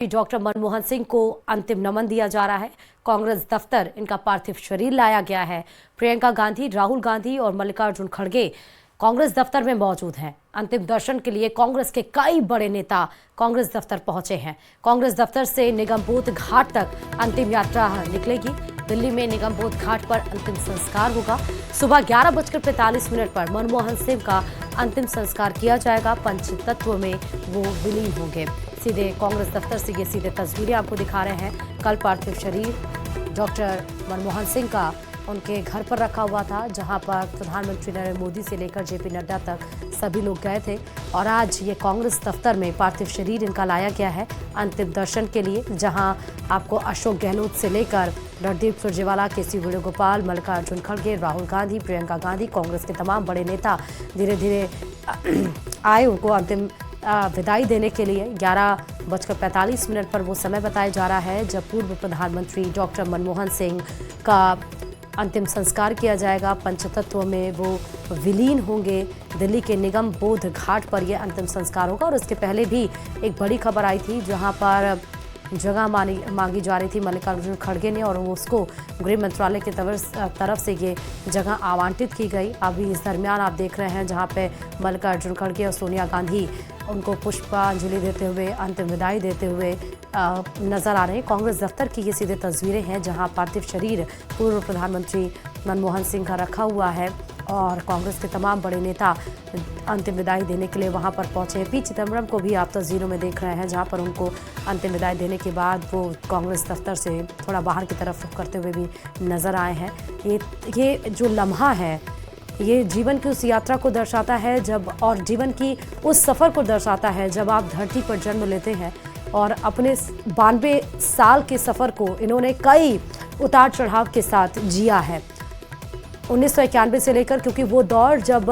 Doctor Manmohan Singh को अंतिम नमन दिया जा रहा है। कांग्रेस दफ्तर इनका पार्थिव शरीर लाया गया है। प्रियंका गांधी, राहुल गांधी और मल्लिकार्जुन खड़गे कांग्रेस दफ्तर में मौजूद हैं। अंतिम दर्शन के लिए कांग्रेस के कई बड़े नेता कांग्रेस दफ्तर पहुंचे हैं। कांग्रेस दफ्तर से निगमबोध घाट तक अंतिम यात्रा निकलेगी। दिल्ली में निगमबोध घाट पर अंतिम संस्कार होगा। सुबह 11:45 पर मनमोहन सिंह का अंतिम संस्कार किया जाएगा। पंचतत्व में वो विलीन होंगे। सीधे कांग्रेस दफ्तर से ये सीधे तस्वीरें आपको दिखा रहे हैं। कल पार्थिव शरीर डॉक्टर मनमोहन सिंह का उनके घर पर रखा हुआ था, जहां पर प्रधानमंत्री नरेंद्र मोदी से लेकर जेपी नड्डा तक सभी लोग गए थे। और आज ये कांग्रेस दफ्तर में पार्थिव शरीर इनका लाया गया है अंतिम दर्शन के लिए, जहां आपको अशोक गहलोत से लेकर रणदीप सुरजेवाला, केसी वेणुगोपाल, मल्लिकार्जुन खड़गे, राहुल गांधी, प्रियंका गांधी, कांग्रेस के तमाम बड़े नेता धीरे धीरे आए उनको अंतिम विदाई देने के लिए। 11:45 पर वो समय बताया जा रहा है जब पूर्व प्रधानमंत्री डॉक्टर मनमोहन सिंह का अंतिम संस्कार किया जाएगा। पंचतत्व में वो विलीन होंगे। दिल्ली के निगम बोध घाट पर यह अंतिम संस्कार होगा। और उसके पहले भी एक बड़ी खबर आई थी, जहां पर जगह मांगी जा रही थी मल्लिकार्जुन खड़गे ने, और उसको गृह मंत्रालय की तरफ से ये जगह आवंटित की गई। अभी इस दरमियान आप देख रहे हैं जहां पे मल्लिकार्जुन खड़गे और सोनिया गांधी उनको पुष्पांजलि देते हुए, अंतिम विदाई देते हुए नजर आ रहे हैं। कांग्रेस दफ्तर की ये सीधे तस्वीरें हैं जहां पार्थिव शरीर पूर्व प्रधानमंत्री मनमोहन सिंह का रखा हुआ है और कांग्रेस के तमाम बड़े नेता अंतिम विदाई देने के लिए वहां पर पहुंचे हैं। पी चिदम्बरम को भी आप तस्वीरों में देख रहे हैं, जहां पर उनको अंतिम विदाई देने के बाद वो कांग्रेस दफ्तर से थोड़ा बाहर की तरफ रुख करते हुए भी नजर आए हैं। ये जो लम्हा है, ये जीवन की उस यात्रा को दर्शाता है जब, और जीवन की उस सफ़र को दर्शाता है जब आप धरती पर जन्म लेते हैं। और अपने 92 साल के सफ़र को इन्होंने कई उतार चढ़ाव के साथ जिया है 1991 से लेकर, क्योंकि वो दौर जब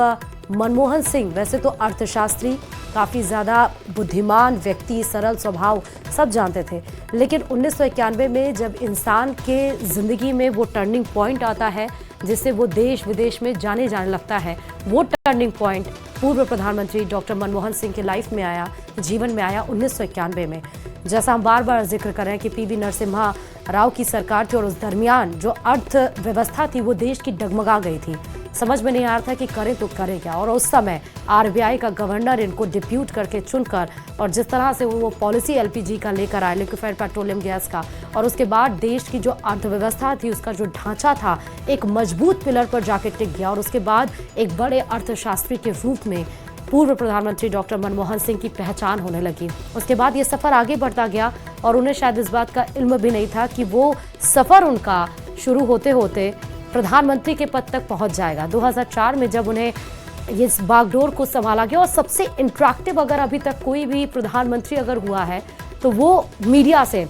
मनमोहन सिंह वैसे तो अर्थशास्त्री, काफ़ी ज़्यादा बुद्धिमान व्यक्ति, सरल स्वभाव सब जानते थे, लेकिन 1991 में जब इंसान के ज़िंदगी में वो टर्निंग पॉइंट आता है जिससे वो देश विदेश में जाने लगता है, वो टर्निंग पॉइंट पूर्व प्रधानमंत्री डॉक्टर मनमोहन सिंह के लाइफ में आया, जीवन में आया 1991 में। जैसा हम बार बार जिक्र कर रहे हैं कि पीवी नरसिम्हा राव की सरकार थी और उस दरमियान जो अर्थव्यवस्था थी वो देश की डगमगा गई थी। समझ में नहीं आ रहा था कि करें तो करें क्या। और उस समय आरबीआई का गवर्नर इनको डिप्यूट करके चुनकर, और जिस तरह से वो पॉलिसी एलपीजी का लेकर आए, लिक्विफाइड पेट्रोलियम गैस का, और उसके बाद देश की जो अर्थव्यवस्था थी उसका जो ढांचा था एक मजबूत पिलर पर जाके टिक गया। और उसके बाद एक बड़े अर्थशास्त्री के रूप में पूर्व प्रधानमंत्री डॉक्टर मनमोहन सिंह की पहचान होने लगी। उसके बाद ये सफ़र आगे बढ़ता गया और उन्हें शायद इस बात का इल्म भी नहीं था कि वो सफ़र उनका शुरू होते होते प्रधानमंत्री के पद तक पहुंच जाएगा। 2004 में जब उन्हें इस बागडोर को संभाला गया, और सबसे इंटरेक्टिव अगर अभी तक कोई भी प्रधानमंत्री अगर हुआ है तो वो मीडिया से,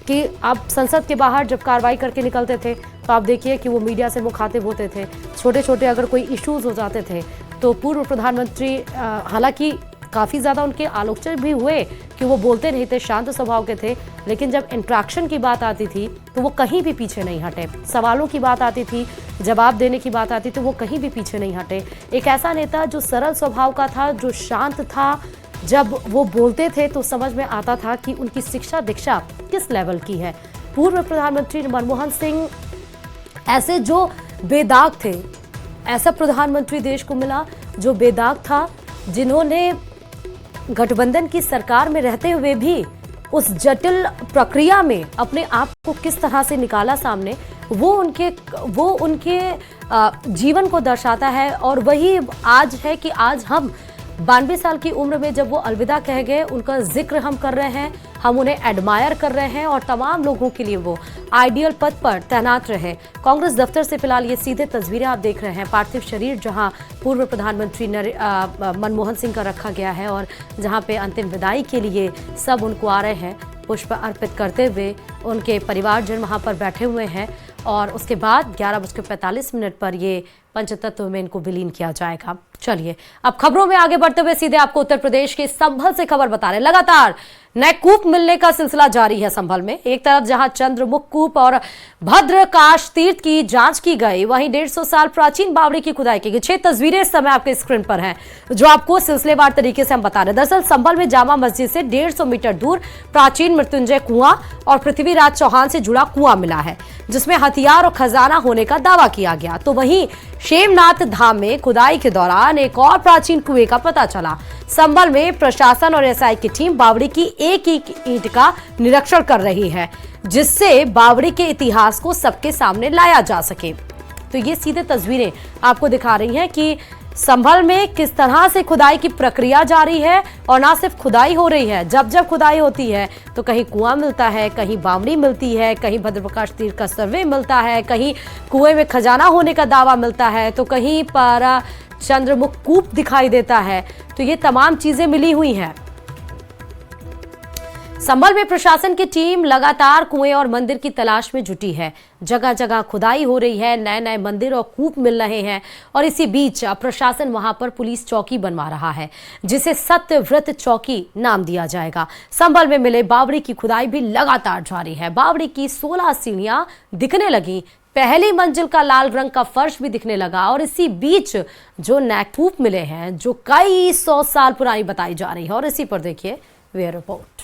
कि आप संसद के बाहर जब कार्रवाई करके निकलते थे तो आप देखिए कि वो मीडिया से मुखातिब होते थे। छोटे छोटे अगर कोई इश्यूज हो जाते थे तो पूर्व प्रधानमंत्री, हालांकि काफ़ी ज़्यादा उनके आलोचक भी हुए कि वो बोलते नहीं थे, शांत स्वभाव के थे, लेकिन जब इंट्रैक्शन की बात आती थी तो वो कहीं भी पीछे नहीं हटे। सवालों की बात आती थी, जवाब देने की बात आती थी, वो कहीं भी पीछे नहीं हटे। एक ऐसा नेता जो सरल स्वभाव का था, जो शांत था, जब वो बोलते थे तो समझ में आता था कि उनकी शिक्षा दीक्षा किस लेवल की है। पूर्व प्रधानमंत्री मनमोहन सिंह ऐसे जो बेदाग थे, ऐसा प्रधानमंत्री देश को मिला जो बेदाग था, जिन्होंने गठबंधन की सरकार में रहते हुए भी उस जटिल प्रक्रिया में अपने आप को किस तरह से निकाला सामने, वो उनके जीवन को दर्शाता है। और वही आज है कि आज हम 92 साल की उम्र में जब वो अलविदा कह गए, उनका जिक्र हम कर रहे हैं, हम उन्हें एडमायर कर रहे हैं, और तमाम लोगों के लिए वो आइडियल पद पर तैनात रहे। कांग्रेस दफ्तर से फिलहाल ये सीधे तस्वीरें आप देख रहे हैं। पार्थिव शरीर जहां पूर्व प्रधानमंत्री मनमोहन सिंह का रखा गया है, और जहां पे अंतिम विदाई के लिए सब उनको आ रहे हैं पुष्प अर्पित करते हुए। उनके परिवारजन वहां पर बैठे हुए हैं और उसके बाद 11:45 पर ये पंचतत्व में इनको विलीन किया जाएगा। चलिए अब खबरों में आगे बढ़ते हुए सीधे आपको उत्तर प्रदेश के संभल से खबर बता रहे हैं। लगातार नए कूप मिलने का सिलसिला जारी है संभल में। एक तरफ जहां चंद्रमुख कूप और भद्रकाश तीर्थ की जांच की गई, वहीं 150 साल प्राचीन बावड़ी की खुदाई की गई। 6 तस्वीरें इस समय आपके स्क्रीन पर हैं जो आपको सिलसिलेवार तरीके से हम बता रहे हैं। दरअसल संभल में जामा मस्जिद से 150 मीटर दूर प्राचीन मृत्युंजय कुआं और पृथ्वीराज चौहान से जुड़ा कुआं मिला है, जिसमें हथियार और खजाना होने का दावा किया गया। तो वहीं शेमनाथ धाम में खुदाई के दौरान एक और प्राचीन कुएं का पता चला। संभल में प्रशासन और एसआई की टीम बावड़ी की एक ईंट का निरीक्षण कर रही है, जिससे बावड़ी के इतिहास को सबके सामने लाया जा सके। तो ये सीधे तस्वीरें आपको दिखा रही हैं कि संभल में किस तरह से खुदाई की प्रक्रिया जारी है। और ना सिर्फ खुदाई हो रही है, जब जब खुदाई होती है तो कहीं कुआं मिलता है, कहीं बावड़ी मिलती है, कहीं भद्रप्रकाश तीर्थ का सर्वे मिलता है, कहीं कुएं में खजाना होने का दावा मिलता है, तो कहीं पर चंद्रमुख कूप दिखाई देता है। तो ये तमाम चीजें मिली हुई हैं। संभल में प्रशासन की टीम लगातार कुएं और मंदिर की तलाश में जुटी है। जगह जगह खुदाई हो रही है, नए नए मंदिर और कूप मिल रहे हैं। और इसी बीच प्रशासन वहां पर पुलिस चौकी बनवा रहा है, जिसे सत्यव्रत चौकी नाम दिया जाएगा। संभल में मिले बावड़ी की खुदाई भी लगातार जारी है। बावड़ी की 16 सीढ़ियां दिखने लगी, पहली मंजिल का लाल रंग का फर्श भी दिखने लगा। और इसी बीच जो नए कूप मिले हैं, जो कई 100 साल पुरानी बताई जा रही है। और इसी पर देखिए वे रिपोर्ट।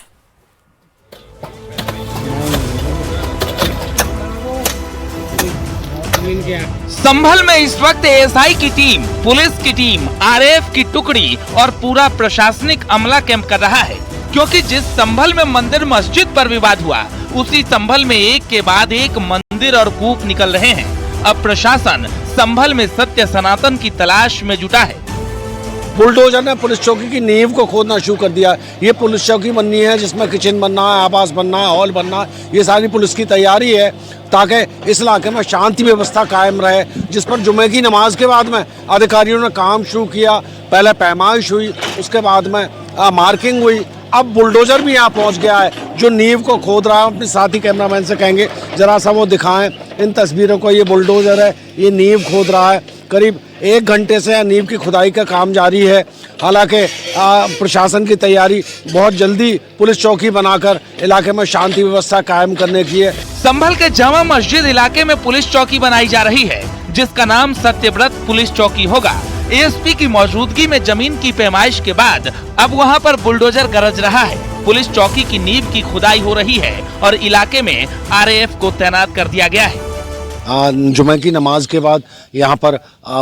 संभल में इस वक्त एएसआई की टीम, पुलिस की टीम, आरएएफ की टुकड़ी और पूरा प्रशासनिक अमला कैंप कर रहा है, क्योंकि जिस संभल में मंदिर मस्जिद पर विवाद हुआ, उसी संभल में एक के बाद एक मंदिर और कूप निकल रहे हैं। अब प्रशासन संभल में सत्य सनातन की तलाश में जुटा है। बुलडोजर ने पुलिस चौकी की नींव को खोदना शुरू कर दिया। ये पुलिस चौकी बननी है जिसमें किचन बनना है, आवास बनना है, हॉल बनना है। ये सारी पुलिस की तैयारी है ताकि इस इलाके में शांति व्यवस्था कायम रहे, जिस पर जुमे की नमाज के बाद में अधिकारियों ने काम शुरू किया। पहले पैमाइश हुई, उसके बाद में मार्किंग हुई। अब बुलडोजर भी यहाँ पहुँच गया है जो नींव को खोद रहा है। अपने साथी कैमरामैन से कहेंगे जरा सा वो दिखाएं इन तस्वीरों को। ये बुलडोजर है, ये नींव खोद रहा है। करीब 1 घंटे से नींव की खुदाई का काम जारी है। हालांकि प्रशासन की तैयारी बहुत जल्दी पुलिस चौकी बनाकर इलाके में शांति व्यवस्था कायम करने की है। संभल के जामा मस्जिद इलाके में पुलिस चौकी बनाई जा रही है, जिसका नाम सत्यव्रत पुलिस चौकी होगा। एएसपी की मौजूदगी में जमीन की पैमाइश के बाद अब वहां पर बुलडोजर गरज रहा है। पुलिस चौकी की नींव की खुदाई हो रही है और इलाके में आरएएफ को तैनात कर दिया गया है। जुमे की नमाज के बाद यहाँ पर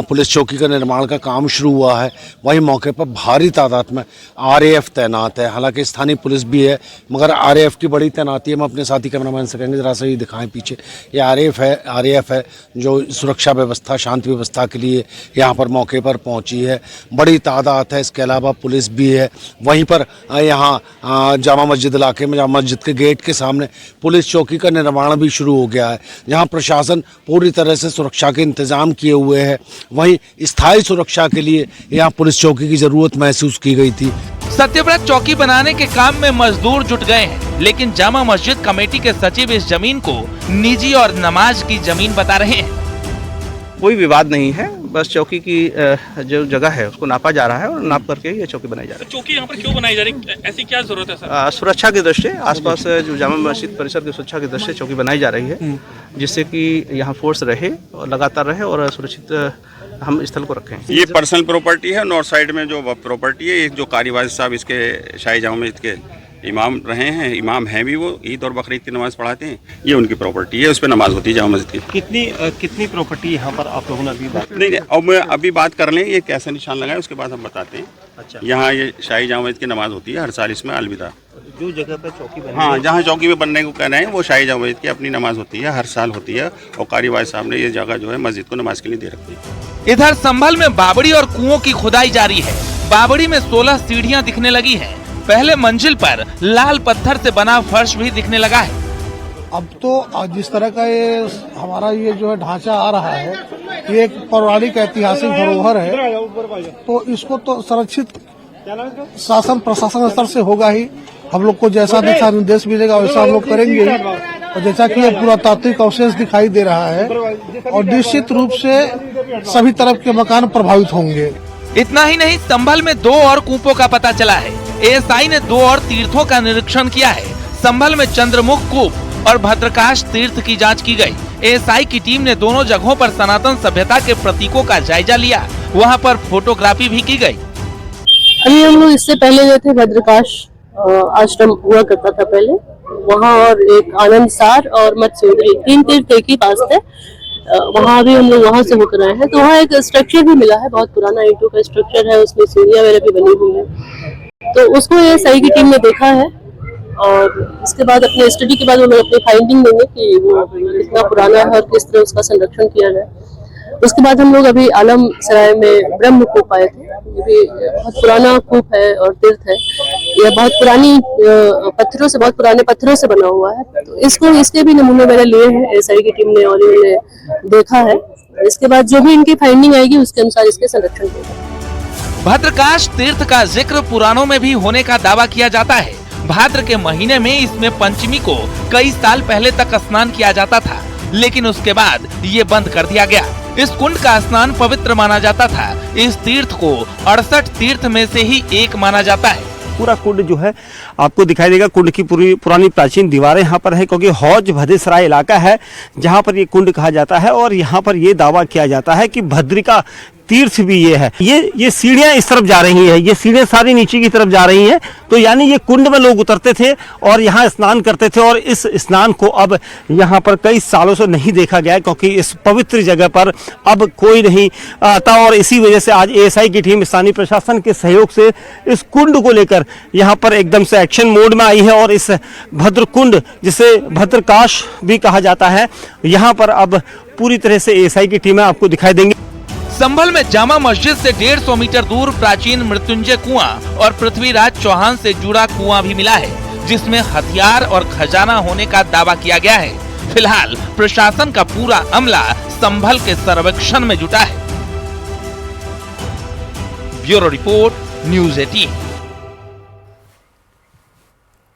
पुलिस चौकी का निर्माण का काम शुरू हुआ है। वहीं मौके पर भारी तादाद में आरएएफ तैनात है। हालांकि स्थानीय पुलिस भी है, मगर आरएएफ की बड़ी तैनाती है। मैं अपने साथी कैमरामैन से कहेंगे जरा सा ये दिखाएं पीछे। ये आरएएफ है जो सुरक्षा व्यवस्था, शांति व्यवस्था के लिए यहाँ पर मौके पर पहुँची है। बड़ी तादाद है। इसके अलावा पुलिस भी है। वहीं पर यहाँ जामा मस्जिद इलाके में, जामा मस्जिद के गेट के सामने पुलिस चौकी का निर्माण भी शुरू हो गया है। यहाँ प्रशासन पूरी तरह से सुरक्षा के इंतजाम किए हुए हैं। वहीं स्थायी सुरक्षा के लिए यहाँ पुलिस चौकी की जरूरत महसूस की गई थी। सत्यव्रत चौकी बनाने के काम में मजदूर जुट गए हैं, लेकिन जामा मस्जिद कमेटी के सचिव इस जमीन को निजी और नमाज की जमीन बता रहे हैं। कोई विवाद नहीं है, बस चौकी की जो जगह है उसको नापा जा रहा है और नाप करके ये चौकी बनाई जा रही है। चौकी यहाँ पर क्यों बनाई जा रही है, ऐसी क्या जरूरत है सर? सुरक्षा की दृष्टि, आसपास जो जामा मस्जिद परिसर की सुरक्षा की दृष्टि चौकी बनाई जा रही है, जिससे कि यहाँ फोर्स रहे और लगातार रहे और सुरक्षित हम स्थल को रखें। ये पर्सनल प्रॉपर्टी है। नॉर्थ साइड में जो प्रॉपर्टी है, एक जो कारी वाजिद साहब इसके शाही जामा मस्जिद के इमाम रहे हैं, इमाम हैं भी, वो ईद और बकरीद की नमाज पढ़ाते हैं। ये उनकी प्रॉपर्टी है, उस पर नमाज होती है जामा मस्जिद की। कितनी प्रॉपर्टी यहाँ पर आप लोगों ने अभी बात नहीं, अब मैं अभी बात कर लें ये कैसा निशान लगाए, उसके बाद हम बताते हैं। अच्छा, यहाँ ये शाही जामा मस्जिद की नमाज होती है हर साल इसमें अलविदा। जो जगह पर चौकी बनी, हाँ, जहाँ चौकी में बनने को कह रहे हैं वो शाही जामा मस्जिद की अपनी नमाज होती है, हर साल होती है। और कारी वाजिद साहब ने ये जगह जो है मस्जिद को नमाज के लिए दे रखी है। इधर संभल में बावड़ी और कुओं की खुदाई जारी है। बावड़ी में 16 सीढ़ियां दिखने लगी हैं। पहले मंजिल पर लाल पत्थर से बना फर्श भी दिखने लगा है। अब तो जिस तरह का ये हमारा ये जो है ढांचा आ रहा है, ये एक पौराणिक ऐतिहासिक धरोहर है, तो इसको तो संरक्षित शासन प्रशासन स्तर से होगा ही। हम लोग को जैसा दिशा निर्देश मिलेगा वैसा हम लोग करेंगे ही। और जैसा कि ये पुरातात्विक अवशेष दिखाई दे रहा है और निश्चित रूप से सभी तरफ के मकान प्रभावित होंगे। इतना ही नहीं, संभल में 2 और कूपों का पता चला है। एएसआई ने 2 और तीर्थों का निरीक्षण किया है। संभल में चंद्रमुख कूप और भद्रकाश तीर्थ की जांच की गई। एएसआई की टीम ने दोनों जगहों पर सनातन सभ्यता के प्रतीकों का जायजा लिया। वहां पर फोटोग्राफी भी की गई। अभी हम लोग इससे पहले गए थे भद्रकाश आश्रम हुआ करता था पहले, वहाँ और एक आनंद सार और मत्स्योदरी 3 तीर्थ एक ही पास थे। वहाँ भी हम लोग वहाँ से होकर आए हैं। तो वहाँ एक स्ट्रक्चर भी मिला है, बहुत पुराना ईंटों का स्ट्रक्चर है, उसमें सीढ़ियाँ वगैरह भी बनी हुई है। तो उसको एएसआई की टीम ने देखा है और इसके बाद अपने स्टडी के बाद वो लोग अपनी फाइंडिंग देंगे कि वो कितना पुराना है और किस तरह उसका संरक्षण किया जाए। उसके बाद हम लोग अभी आलम सराय में ब्रह्म कूप आए थे। ये भी बहुत पुराना कूप है और तीर्थ है। यह बहुत पुरानी पत्थरों से, बहुत पुराने पत्थरों से बना हुआ है। तो इसके भी नमूने मैंने लिए हैं एएसआई की टीम ने और इन्होंने देखा है। इसके बाद जो भी इनकी फाइंडिंग आएगी उसके अनुसार इसके संरक्षण होगा। भद्रकाश तीर्थ का जिक्र पुराणों में भी होने का दावा किया जाता है। भाद्र के महीने में इसमें पंचमी को कई साल पहले तक स्नान किया जाता था, लेकिन उसके बाद ये बंद कर दिया गया। इस कुंड का स्नान पवित्र माना जाता था। इस तीर्थ को 68 तीर्थ में से ही एक माना जाता है। पूरा कुंड जो है आपको दिखाई देगा। कुंड की पूरी पुरानी प्राचीन दीवारें यहाँ पर है, क्योंकि हौज भद्रसराय इलाका है जहाँ पर ये कुंड कहा जाता है। और यहाँ पर ये दावा किया जाता है कि भद्रिका तीर्थ भी ये है। ये सीढ़ियाँ इस तरफ जा रही हैं, ये सीढ़ियाँ सारी नीचे की तरफ जा रही हैं। तो यानी ये कुंड में लोग उतरते थे और यहाँ स्नान करते थे। और इस स्नान को अब यहाँ पर कई सालों से नहीं देखा गया है, क्योंकि इस पवित्र जगह पर अब कोई नहीं आता। और इसी वजह से आज एएसआई की टीम स्थानीय प्रशासन के सहयोग से इस कुंड को लेकर यहाँ पर एकदम से एक्शन मोड में आई है। और इस भद्र कुंड, जिसे भद्रकाश भी कहा जाता है, यहाँ पर अब पूरी तरह से एएसआई की टीमें आपको दिखाई देंगी। संभल में जामा मस्जिद से 150 मीटर दूर प्राचीन मृत्युंजय कुआं और पृथ्वीराज चौहान से जुड़ा कुआं भी मिला है, जिसमें हथियार और खजाना होने का दावा किया गया है। फिलहाल प्रशासन का पूरा अमला संभल के सर्वेक्षण में जुटा है। Bureau report, news 18।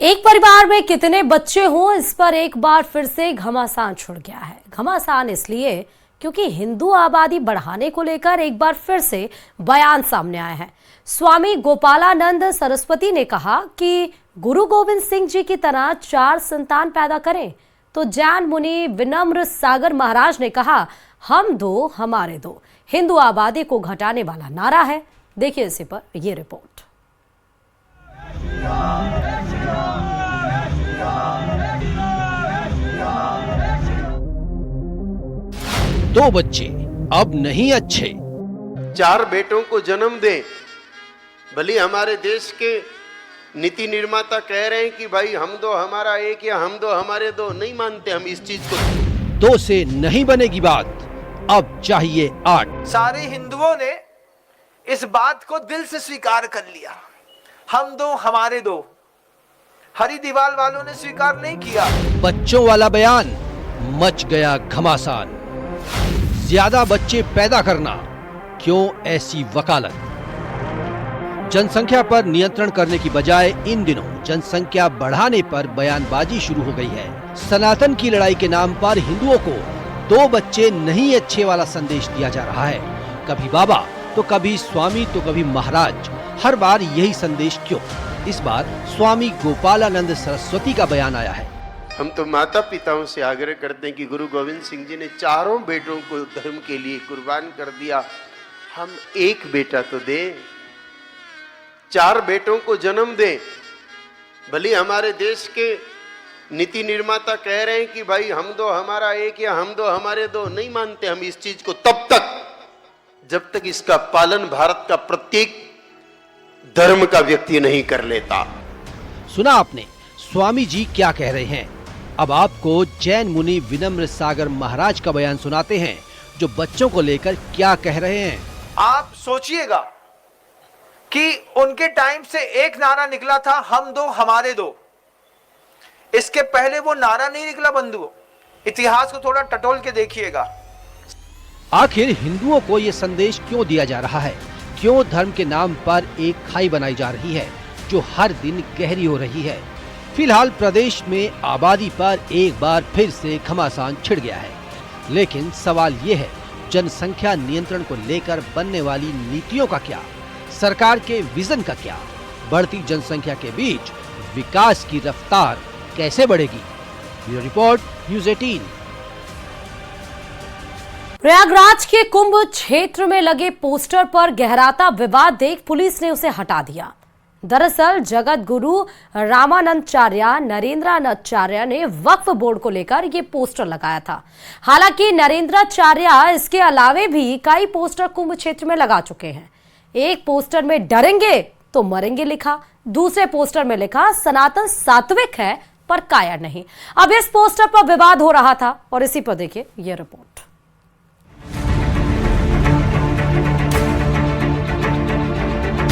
एक परिवार में कितने बच्चे हों, इस पर एक बार फिर से घमासान छिड़ गया है। घमासान इसलिए क्योंकि हिंदू आबादी बढ़ाने को लेकर एक बार फिर से बयान सामने आया है। स्वामी गोपालानंद सरस्वती ने कहा कि गुरु गोविंद सिंह जी की तरह 4 संतान पैदा करें। तो जैन मुनि विनम्र सागर महाराज ने कहा, हम 2 हमारे 2 हिंदू आबादी को घटाने वाला नारा है। देखिए इसी पर ये रिपोर्ट। 2 बच्चे अब नहीं अच्छे। 4 बेटों को जन्म दें। भले हमारे देश के नीति निर्माता कह रहे हैं कि भाई हम 2 हमारा 1 या हम 2 हमारे 2, नहीं मानते हम इस चीज को। 2 से नहीं बनेगी बात, अब चाहिए 8। सारे हिंदुओं ने इस बात को दिल से स्वीकार कर लिया, हम 2 हमारे 2। हरिदीवाल वालों ने स्वीकार नहीं किया। बच्चों वाला बयान मच गया घमासान। ज्यादा बच्चे पैदा करना, क्यों ऐसी वकालत? जनसंख्या पर नियंत्रण करने की बजाय इन दिनों जनसंख्या बढ़ाने पर बयानबाजी शुरू हो गई है। सनातन की लड़ाई के नाम पर हिंदुओं को 2 बच्चे नहीं अच्छे वाला संदेश दिया जा रहा है। कभी बाबा तो कभी स्वामी तो कभी महाराज, हर बार यही संदेश क्यों? इस बार स्वामी गोपालानंद सरस्वती का बयान आया है। हम तो माता पिताओं से आग्रह करते हैं कि गुरु गोविंद सिंह जी ने 4 बेटों को धर्म के लिए कुर्बान कर दिया, हम 1 बेटा तो दें। 4 बेटों को जन्म दें। भले हमारे देश के नीति निर्माता कह रहे हैं कि भाई हम 2 हमारा 1 या हम 2 हमारे 2, नहीं मानते हम इस चीज को तब तक जब तक इसका पालन भारत का प्रत्येक धर्म का व्यक्ति नहीं कर लेता। सुना आपने स्वामी जी क्या कह रहे हैं। अब आपको जैन मुनि विनम्र सागर महाराज का बयान सुनाते हैं, जो बच्चों को लेकर क्या कह रहे हैं। आप सोचिएगा कि उनके टाइम से एक नारा निकला था, हम 2 हमारे 2। इसके पहले वो नारा नहीं निकला बंधुओं। इतिहास को थोड़ा टटोल के देखिएगा। आखिर हिंदुओं को ये संदेश क्यों दिया जा रहा है? क्यों धर्म के नाम पर एक खाई बनाई जा रही है जो हर दिन गहरी हो रही है? फिलहाल प्रदेश में आबादी पर एक बार फिर से घमासान छिड़ गया है, लेकिन सवाल ये है, जनसंख्या नियंत्रण को लेकर बनने वाली नीतियों का क्या, सरकार के विजन का क्या, बढ़ती जनसंख्या के बीच विकास की रफ्तार कैसे बढ़ेगी? Bureau report, news 18। प्रयागराज के कुंभ क्षेत्र में लगे पोस्टर पर गहराता विवाद देख पुलिस ने उसे हटा दिया। दरअसल जगत गुरु रामानंदाचार्य नरेंद्राचार्य ने वक्फ बोर्ड को लेकर ये पोस्टर लगाया था। हालांकि नरेंद्राचार्य इसके अलावे भी कई पोस्टर कुंभ क्षेत्र में लगा चुके हैं। एक पोस्टर में डरेंगे तो मरेंगे लिखा, दूसरे पोस्टर में लिखा सनातन सात्विक है पर कायर नहीं। अब इस पोस्टर पर विवाद हो रहा था और इसी पर देखिए ये रिपोर्ट।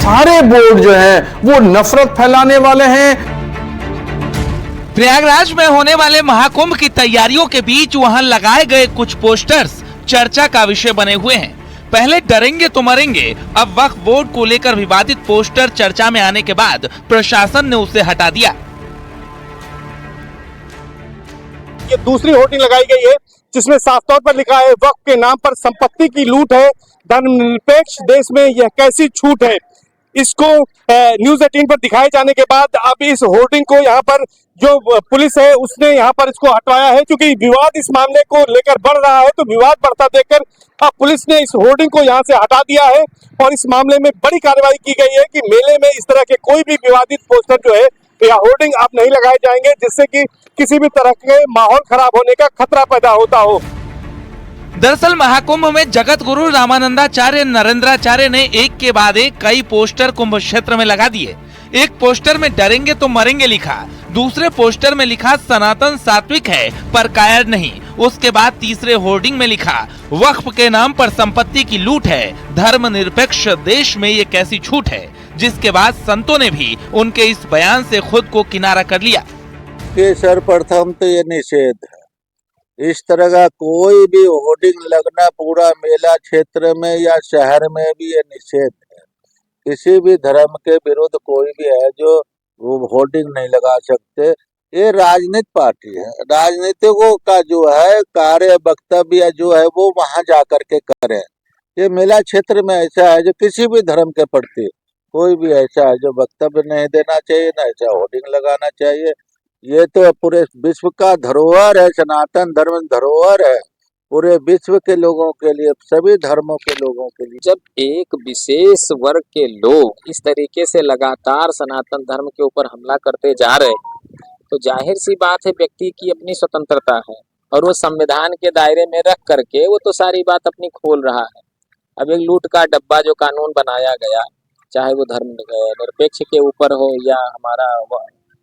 सारे बोर्ड जो है वो नफरत फैलाने वाले हैं। प्रयागराज में होने वाले महाकुंभ की तैयारियों के बीच वहां लगाए गए कुछ पोस्टर्स चर्चा का विषय बने हुए हैं। पहले डरेंगे तो मरेंगे, अब वक्फ बोर्ड को लेकर विवादित पोस्टर चर्चा में आने के बाद प्रशासन ने उसे हटा दिया। ये दूसरी होर्डिंग लगाई गई है जिसमें साफ तौर पर लिखा है वक्फ के नाम पर संपत्ति की लूट है, धर्मनिरपेक्ष देश में यह कैसी छूट है। इसको न्यूज़ 18 पर दिखाए जाने के बाद अब इस होर्डिंग को यहाँ पर जो पुलिस है उसने यहाँ पर इसको हटवाया है, क्योंकि विवाद इस मामले को लेकर बढ़ रहा है। तो विवाद बढ़ता देखकर अब पुलिस ने इस होर्डिंग को यहाँ से हटा दिया है और इस मामले में बड़ी कार्रवाई की गई है कि मेले में इस तरह के कोई भी विवादित पोस्टर जो है या होर्डिंग अब नहीं लगाए जाएंगे, जिससे कि किसी भी तरह के माहौल खराब होने का खतरा पैदा होता हो। दरअसल महाकुंभ में जगत गुरु रामानंदाचार्य नरेंद्राचार्य ने एक के बाद एक कई पोस्टर कुंभ क्षेत्र में लगा दिए। एक पोस्टर में डरेंगे तो मरेंगे लिखा, दूसरे पोस्टर में लिखा सनातन सात्विक है पर कायर नहीं। उसके बाद तीसरे होर्डिंग में लिखा वक्फ के नाम पर संपत्ति की लूट है, धर्मनिरपेक्ष देश में ये कैसी छूट है। जिसके बाद संतों ने भी उनके इस बयान से खुद को किनारा कर लिया। सर्वप्रथम तो ये निषेध है, इस तरह का कोई भी होर्डिंग लगना पूरा मेला क्षेत्र में या शहर में भी ये निषेध है। किसी भी धर्म के विरुद्ध कोई भी है जो वो होर्डिंग नहीं लगा सकते। ये राजनीतिक पार्टी है, राजनीतिकों का जो है कार्य वक्तव्य जो है वो वहां जाकर के करें। ये मेला क्षेत्र में ऐसा है जो किसी भी धर्म के प्रति कोई भी ऐसा है जो वक्तव्य नहीं देना चाहिए, ना ऐसा होर्डिंग लगाना चाहिए। ये तो पूरे विश्व का धरोहर है, सनातन धर्म धरोहर है पूरे विश्व के लोगों के लिए, सभी धर्मों के लोगों के लिए। जब एक विशेष वर्ग के लोग इस तरीके से लगातार सनातन धर्म के ऊपर हमला करते जा रहे हैं, तो जाहिर सी बात है व्यक्ति की अपनी स्वतंत्रता है और वो संविधान के दायरे में रख करके वो तो सारी बात अपनी खोल रहा है। अब एक लूट का डब्बा जो कानून बनाया गया, चाहे वो धर्म निरपेक्ष के ऊपर हो या हमारा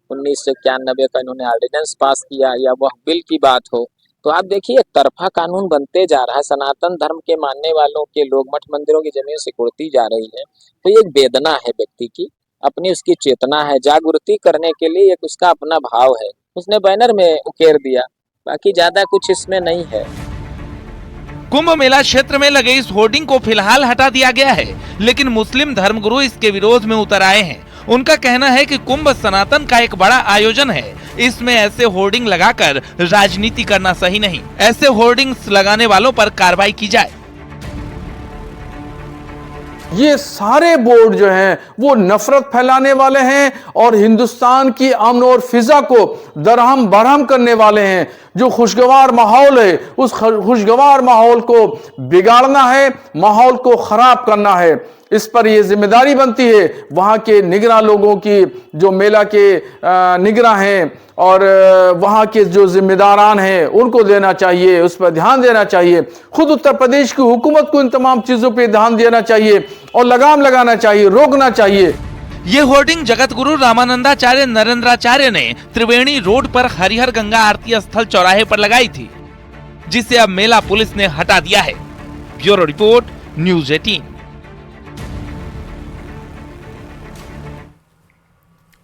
1991 का इन्होंने ऑर्डिनेंस पास किया या वह बिल की बात हो, तो आप देखिए एक तरफा कानून बनते जा रहा है। सनातन धर्म के मानने वालों के लोग मठ मंदिरों की जमीन सिकुड़ती जा रही है। तो ये एक वेदना है व्यक्ति की, अपनी उसकी चेतना है, जागृति करने के लिए एक उसका अपना भाव है, उसने बैनर में उकेर दिया, बाकी ज्यादा कुछ इसमें नहीं है। कुंभ मेला क्षेत्र में लगे इस होर्डिंग को फिलहाल हटा दिया गया है, लेकिन मुस्लिम धर्मगुरु इसके विरोध में उतर आए हैं। उनका कहना है कि कुंभ सनातन का एक बड़ा आयोजन है, इसमें ऐसे होर्डिंग लगाकर राजनीति करना सही नहीं। ऐसे होर्डिंग्स लगाने वालों पर कार्रवाई की जाए। ये सारे बोर्ड जो हैं वो नफरत फैलाने वाले हैं और हिंदुस्तान की अमन और फिजा को दरहम बरहम करने वाले हैं। जो खुशगवार माहौल है उस खुशगवार माहौल को बिगाड़ना है, माहौल को खराब करना है। इस पर यह जिम्मेदारी बनती है वहां के निगरां लोगों की, जो मेला के निगरां हैं और वहां के जो जिम्मेदारान हैं उनको देना चाहिए, उस पर ध्यान देना चाहिए। खुद उत्तर प्रदेश की हुकूमत को इन तमाम चीजों पर ध्यान देना चाहिए और लगाम लगाना चाहिए, रोकना चाहिए। ये होर्डिंग जगत गुरु रामानंदाचार्य नरेंद्राचार्य ने त्रिवेणी रोड पर हरिहर गंगा आरती स्थल चौराहे पर लगाई थी, जिसे अब मेला पुलिस ने हटा दिया है। Bureau report, news 18।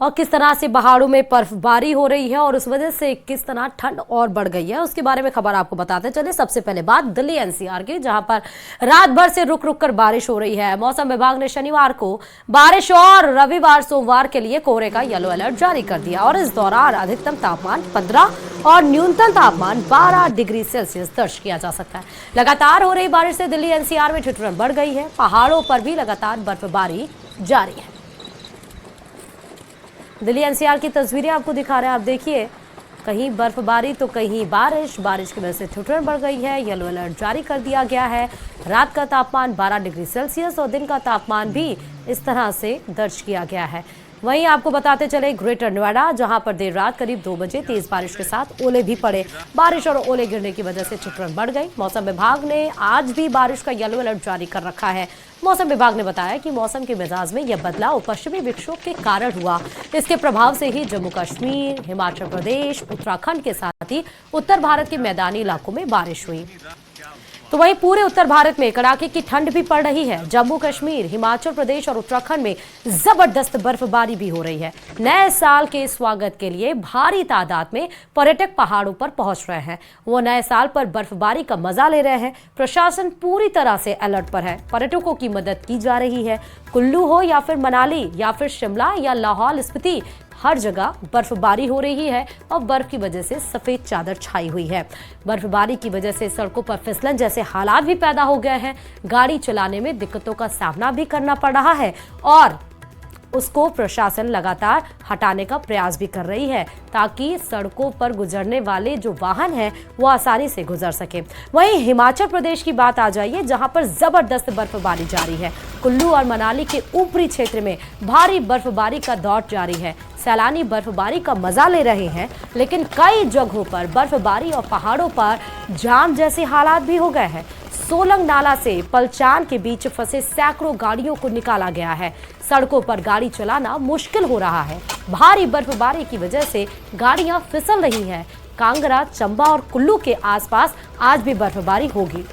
और किस तरह से पहाड़ों में बर्फबारी हो रही है और उस वजह से किस तरह ठंड और बढ़ गई है, उसके बारे में खबर आपको बताते चले। सबसे पहले बात दिल्ली एनसीआर की, जहां पर रात भर से रुक रुक कर बारिश हो रही है। मौसम विभाग ने शनिवार को बारिश और रविवार सोमवार के लिए कोहरे का येलो अलर्ट जारी कर दिया और इस दौरान अधिकतम तापमान 15 और न्यूनतम तापमान 12 डिग्री सेल्सियस दर्ज किया जा सकता है। लगातार हो रही बारिश से दिल्ली एनसीआर में ठिठुरन बढ़ गई है। पहाड़ों पर भी लगातार बर्फबारी जारी है। दिल्ली एनसीआर की तस्वीरें आपको दिखा रहे हैं, आप देखिए, कहीं बर्फबारी तो कहीं बारिश की वजह से ठिठुरन बढ़ गई है। येलो अलर्ट जारी कर दिया गया है। रात का तापमान 12 डिग्री सेल्सियस और दिन का तापमान भी इस तरह से दर्ज किया गया है। वहीं आपको बताते चले ग्रेटर नोएडा, जहां पर देर रात करीब 2 बजे तेज बारिश के साथ ओले भी पड़े। बारिश और ओले गिरने की वजह से ठिठुरन बढ़ गई। मौसम विभाग ने आज भी बारिश का येलो अलर्ट जारी कर रखा है। मौसम विभाग ने बताया कि मौसम के मिजाज में यह बदलाव पश्चिमी विक्षोभ के कारण हुआ। इसके प्रभाव से ही जम्मू कश्मीर, हिमाचल प्रदेश, उत्तराखंड के साथ ही उत्तर भारत के मैदानी इलाकों में बारिश हुई। तो वहीं पूरे उत्तर भारत में कड़ाके की ठंड भी पड़ रही है। जम्मू कश्मीर, हिमाचल प्रदेश और उत्तराखंड में जबरदस्त बर्फबारी भी हो रही है। नए साल के स्वागत के लिए भारी तादाद में पर्यटक पहाड़ों पर पहुंच रहे हैं। वो नए साल पर बर्फबारी का मजा ले रहे हैं। प्रशासन पूरी तरह से अलर्ट पर है। पर्यटकों की मदद की जा रही है। कुल्लू हो या फिर मनाली या फिर शिमला या लाहौल स्पीति, हर जगह बर्फबारी हो रही है और बर्फ की वजह से सफेद चादर छाई हुई है। बर्फबारी की वजह से सड़कों पर फिसलन जैसे हालात भी पैदा हो गए हैं। गाड़ी चलाने में दिक्कतों का सामना भी करना पड़ रहा है और उसको प्रशासन लगातार हटाने का प्रयास भी कर रही है ताकि सड़कों पर गुजरने वाले जो वाहन हैं वो आसानी से गुजर सके। वहीं हिमाचल प्रदेश की बात आ जाइए, जहां पर जबरदस्त बर्फबारी जारी है। कुल्लू और मनाली के ऊपरी क्षेत्र में भारी बर्फबारी का दौर जारी है। सैलानी बर्फबारी का मजा ले रहे हैं, लेकिन कई जगहों पर बर्फबारी और पहाड़ों पर जाम जैसे हालात भी हो गए हैं। सोलंग नाला से पलचान के बीच फंसे सैकड़ों गाड़ियों को निकाला गया है। सड़कों पर गाड़ी चलाना मुश्किल हो रहा है। भारी बर्फबारी की वजह से गाड़ियां फिसल रही हैं। कांगड़ा, चंबा और कुल्लू के आसपास आज भी बर्फबारी होगी।